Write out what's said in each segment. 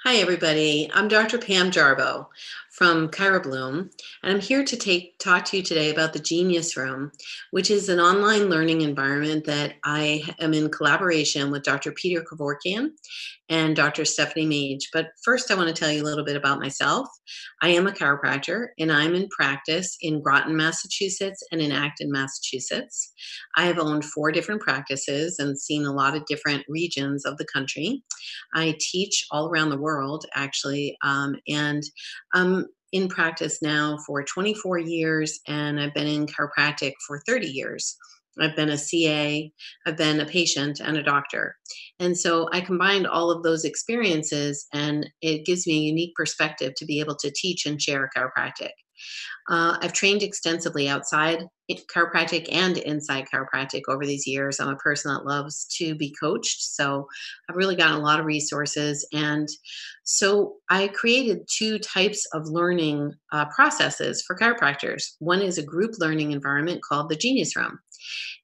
Hi, everybody. I'm Dr. Pam Jarboe from ChiroBloom, and I'm here to talk to you today about the Genius Room, which is an online learning environment that I am in collaboration with Dr. Peter Kevorkian and Dr. Stephanie Mage. But first, I want to tell you a little bit about myself. I am a chiropractor, and I'm in practice in Groton, Massachusetts, and in Acton, Massachusetts. I have owned 4 different practices and seen a lot of different regions of the country. I teach all around the world, actually, and I'm in practice now for 24 years, and I've been in chiropractic for 30 years. I've been a CA, I've been a patient, and a doctor. And so I combined all of those experiences, and it gives me a unique perspective to be able to teach and share chiropractic. I've trained extensively outside chiropractic and inside chiropractic over these years. I'm a person that loves to be coached, so I've really gotten a lot of resources. And so I created 2 types of learning processes for chiropractors. One is a group learning environment called the Genius Room.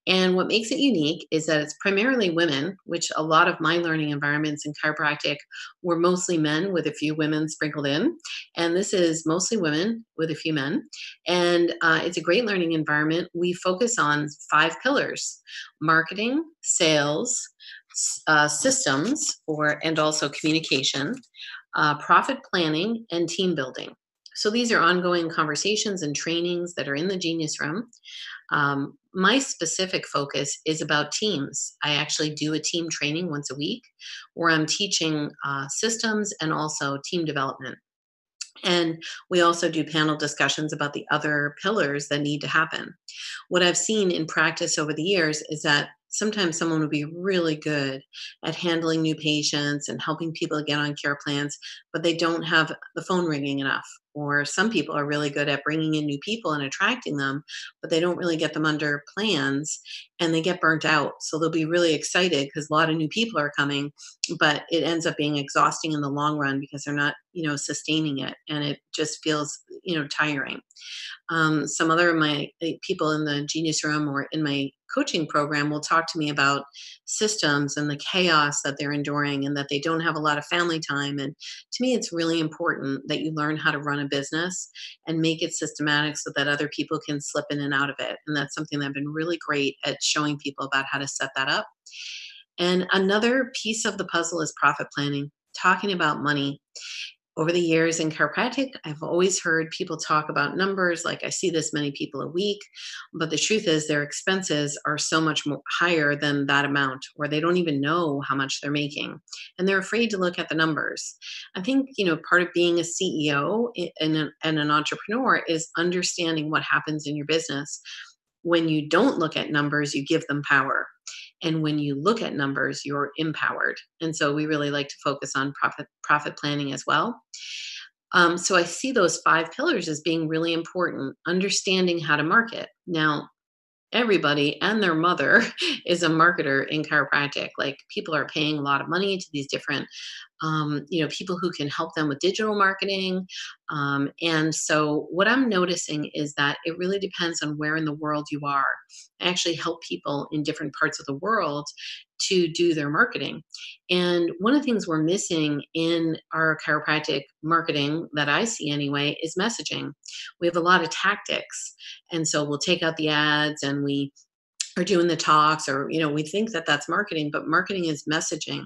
And what makes it unique is that it's primarily women, which a lot of my learning environments in chiropractic were mostly men with a few women sprinkled in. And this is mostly women with a few men. And it's a great learning environment. We focus on 5 pillars: marketing, sales, systems, and also communication, profit planning, and team building. So these are ongoing conversations and trainings that are in the Genius Room. My specific focus is about teams. I actually do a team training once a week where I'm teaching systems and also team development. And we also do panel discussions about the other pillars that need to happen. What I've seen in practice over the years is that sometimes someone will be really good at handling new patients and helping people get on care plans, but they don't have the phone ringing enough. Or some people are really good at bringing in new people and attracting them, but they don't really get them under plans and they get burnt out. So they'll be really excited because a lot of new people are coming, but it ends up being exhausting in the long run because they're not, sustaining it, and it just feels, tiring. Some other of my people in the Genius Room or in my coaching program will talk to me about systems and the chaos that they're enduring and that they don't have a lot of family time. And to me, it's really important that you learn how to run a business and make it systematic so that other people can slip in and out of it. And that's something that I've been really great at showing people about how to set that up. And another piece of the puzzle is profit planning, talking about money. Over the years in chiropractic, I've always heard people talk about numbers like I see this many people a week, but the truth is their expenses are so much more higher than that amount, or they don't even know how much they're making. And they're afraid to look at the numbers. I think, part of being a CEO and an entrepreneur is understanding what happens in your business. When you don't look at numbers, you give them power. And when you look at numbers, you're empowered. And so we really like to focus on profit planning as well. So I see those 5 pillars as being really important. Understanding how to market. Now, everybody and their mother is a marketer in chiropractic. Like, people are paying a lot of money to these different people who can help them with digital marketing. And so what I'm noticing is that it really depends on where in the world you are. I actually help people in different parts of the world to do their marketing. And one of the things we're missing in our chiropractic marketing, that I see anyway, is messaging. We have a lot of tactics. And so we'll take out the ads and we are doing the talks, or we think that that's marketing, but marketing is messaging.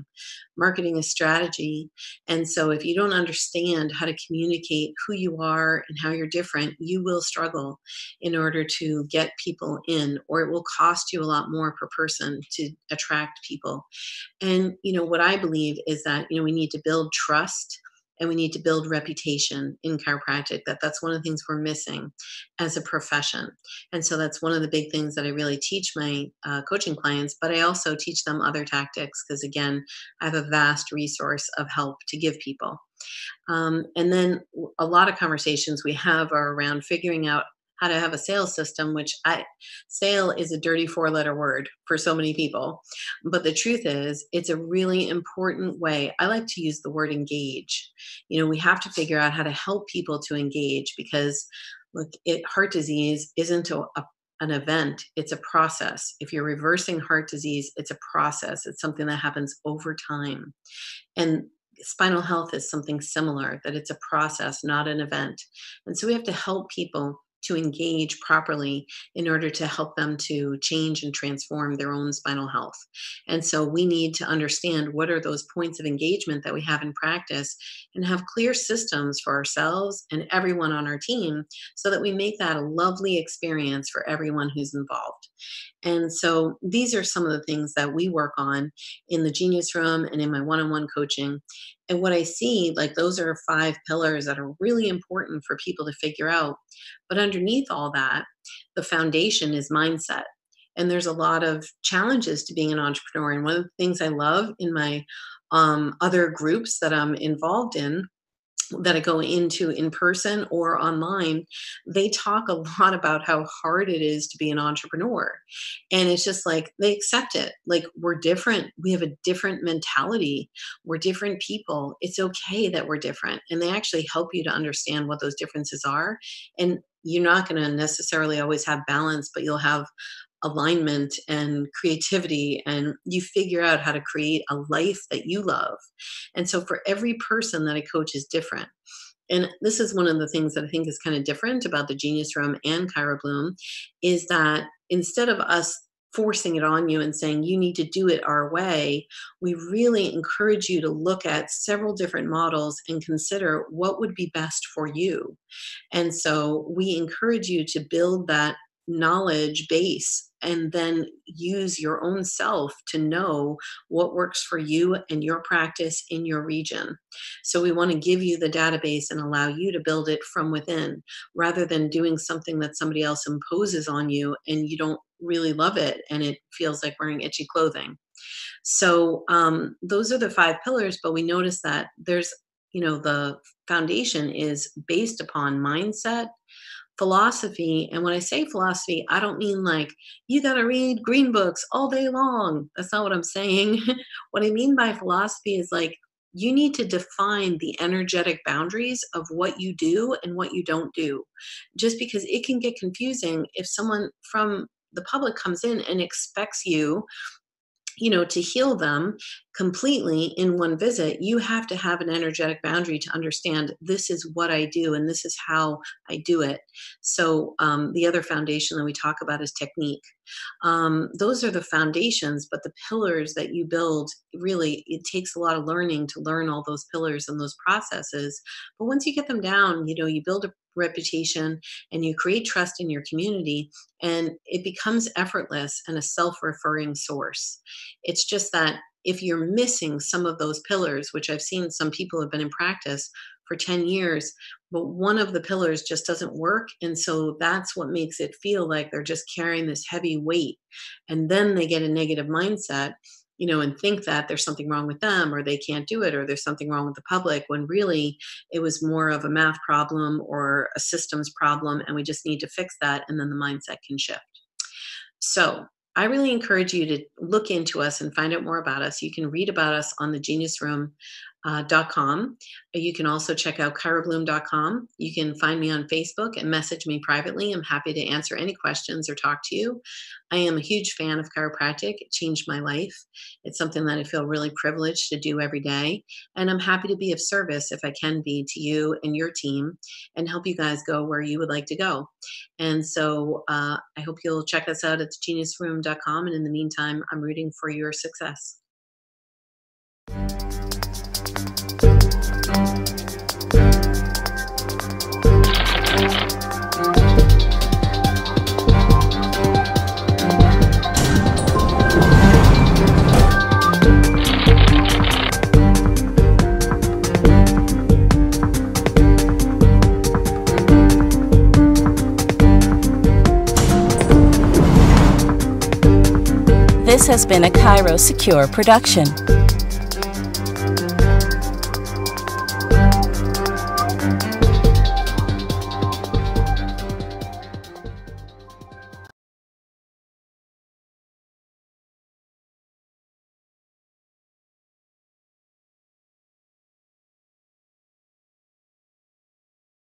Marketing is strategy. And so if you don't understand how to communicate who you are and how you're different, you will struggle in order to get people in, or it will cost you a lot more per person to attract people. And what I believe is that we need to build trust and we need to build reputation in chiropractic. That's one of the things we're missing as a profession. And so that's one of the big things that I really teach my coaching clients, but I also teach them other tactics because, again, I have a vast resource of help to give people. And then a lot of conversations we have are around figuring out how to have a sales system, sale is a dirty 4-letter word for so many people. But the truth is, it's a really important way. I like to use the word engage. We have to figure out how to help people to engage because, look, heart disease isn't an event, it's a process. If you're reversing heart disease, it's a process. It's something that happens over time. And spinal health is something similar, that it's a process, not an event. And so we have to help people to engage properly in order to help them to change and transform their own spinal health. And so we need to understand what are those points of engagement that we have in practice and have clear systems for ourselves and everyone on our team so that we make that a lovely experience for everyone who's involved. And so these are some of the things that we work on in the Genius Room and in my one-on-one coaching. And what I see, like those are 5 pillars that are really important for people to figure out. But underneath all that, the foundation is mindset. And there's a lot of challenges to being an entrepreneur. And one of the things I love in my other groups that I'm involved in, that I go into in person or online, they talk a lot about how hard it is to be an entrepreneur. And it's just like they accept it. Like, we're different. We have a different mentality. We're different people. It's okay that we're different. And they actually help you to understand what those differences are. And you're not going to necessarily always have balance, but you'll have alignment and creativity, and you figure out how to create a life that you love. And so for every person that I coach is different. And this is one of the things that I think is kind of different about the Genius Room and ChiroBloom, is that instead of us forcing it on you and saying you need to do it our way, we really encourage you to look at several different models and consider what would be best for you. And so we encourage you to build that knowledge base and then use your own self to know what works for you and your practice in your region. So we want to give you the database and allow you to build it from within, rather than doing something that somebody else imposes on you and you don't really love it and it feels like wearing itchy clothing. So those are the 5 pillars, but we notice that there's, the foundation is based upon mindset, philosophy. And when I say philosophy, I don't mean like you got to read green books all day long. That's not what I'm saying. What I mean by philosophy is like you need to define the energetic boundaries of what you do and what you don't do. Just because it can get confusing if someone from the public comes in and expects you, to heal them completely in one visit. You have to have an energetic boundary to understand this is what I do and this is how I do it. So the other foundation that we talk about is technique. Those are the foundations, but the pillars that you build, really, it takes a lot of learning to learn all those pillars and those processes. But once you get them down, you build a reputation and you create trust in your community, and it becomes effortless and a self-referring source. It's just that if you're missing some of those pillars, which I've seen some people have been in practice for 10 years, but one of the pillars just doesn't work. And so that's what makes it feel like they're just carrying this heavy weight. And then they get a negative mindset, and think that there's something wrong with them or they can't do it or there's something wrong with the public, when really it was more of a math problem or a systems problem. And we just need to fix that. And then the mindset can shift. So I really encourage you to look into us and find out more about us. You can read about us on the geniusroom.com. You can also check out chirobloom.com. You can find me on Facebook and message me privately. I'm happy to answer any questions or talk to you. I am a huge fan of chiropractic. It changed my life. It's something that I feel really privileged to do every day. And I'm happy to be of service if I can be to you and your team and help you guys go where you would like to go. And so I hope you'll check us out at geniusroom.com. And in the meantime, I'm rooting for your success. This has been a ChiroSecure production.